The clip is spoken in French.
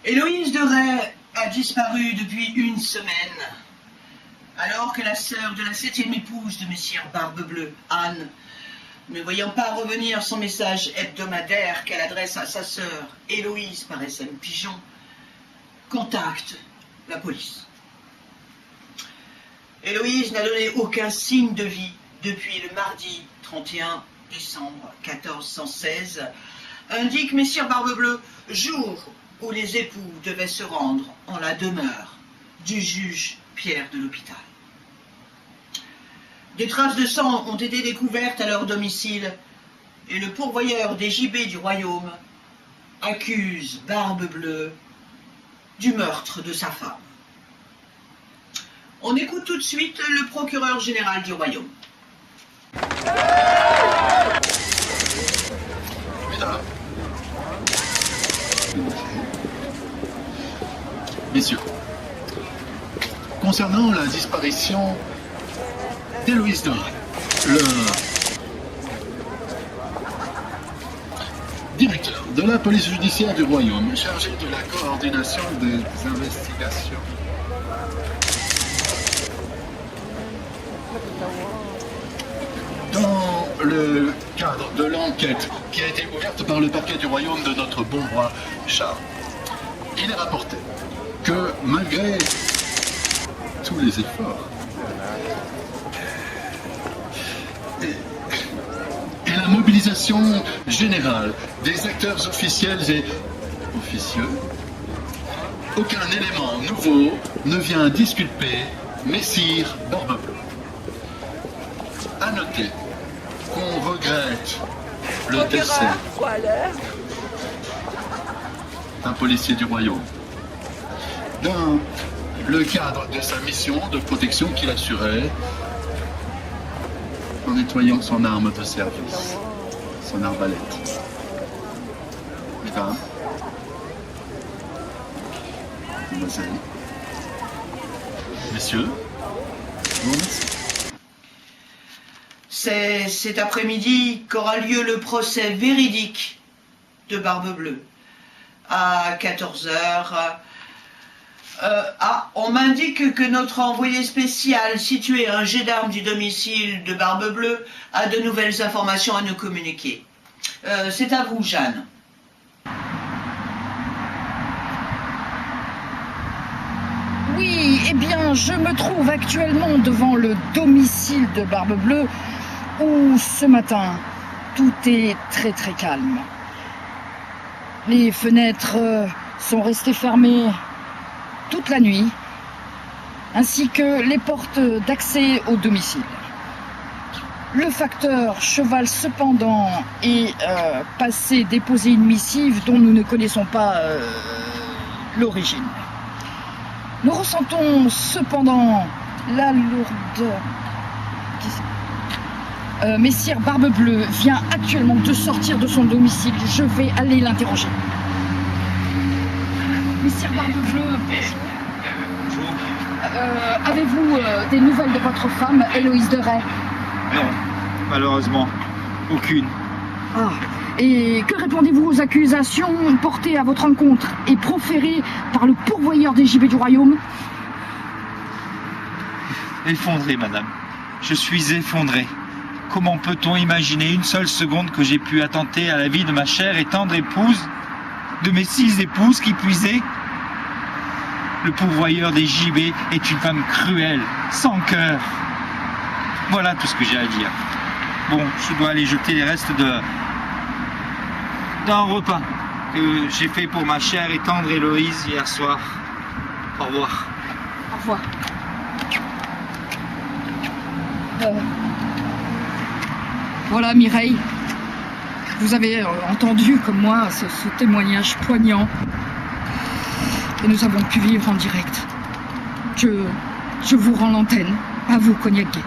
Héloïse de Ray a disparu depuis une semaine, alors que la sœur de la 7e épouse de Messire Barbe-Bleue, Anne, ne voyant pas revenir son message hebdomadaire qu'elle adresse à sa sœur Héloïse par SM Pigeon, contacte la police. Héloïse n'a donné aucun signe de vie depuis le mardi 31 décembre 1416, indique Messire Barbe-Bleue, jour où les époux devaient se rendre en la demeure du juge Pierre de l'Hôpital. Des traces de sang ont été découvertes à leur domicile et le pourvoyeur des gibets du royaume accuse Barbe-Bleue du meurtre de sa femme. On écoute tout de suite le procureur général du royaume. Mesdames, Messieurs, concernant la disparition d'Héloïse de Ray, le directeur de la police judiciaire du royaume chargé de la coordination des investigations dans le cadre de l'enquête qui a été ouverte par le parquet du royaume de notre bon roi Charles, il est rapporté que malgré tous les efforts et la mobilisation générale des acteurs officiels et officieux, aucun élément nouveau ne vient disculper Messire Barbe-Bleue. À noter qu'on regrette le décès d'un policier du royaume dans le cadre de sa mission de protection qu'il assurait en nettoyant son arme de service, son arbalète. Mesdames, Mademoiselle, Messieurs, je vous remercie. C'est cet après-midi qu'aura lieu le procès véridique de Barbe-Bleue à 14h. On m'indique que notre envoyé spécial situé à un jet d'armes du domicile de Barbe-Bleue a de nouvelles informations à nous communiquer. C'est à vous, Jeanne. Oui, eh bien, je me trouve actuellement devant le domicile de Barbe-Bleue où ce matin, tout est très très calme. Les fenêtres sont restées fermées toute la nuit, ainsi que les portes d'accès au domicile. Le facteur cheval cependant est passé déposer une missive dont nous ne connaissons pas l'origine. Nous ressentons cependant la lourdeur. Messire Barbe-Bleue vient actuellement de sortir de son domicile. Je vais aller l'interroger. Messire Barbe-Bleue, avez-vous des nouvelles de votre femme, Héloïse de Ray? Non, malheureusement, aucune. Ah, et que répondez-vous aux accusations portées à votre encontre et proférées par le pourvoyeur des gibets du royaume? Effondré, madame. Je suis effondré. Comment peut-on imaginer une seule seconde que j'ai pu attenter à la vie de ma chère et tendre épouse, de mes 6 épouses qui puisaient? Le pourvoyeur des gibets est une femme cruelle, sans cœur. Voilà tout ce que j'ai à dire. Bon, je dois aller jeter les restes d'un repas que j'ai fait pour ma chère et tendre Héloïse hier soir. Au revoir. Au revoir. Voilà, Mireille, Vous avez entendu, comme moi, ce témoignage poignant. Et nous avons pu vivre en direct. Je vous rends l'antenne, à vous, Cognac Gay.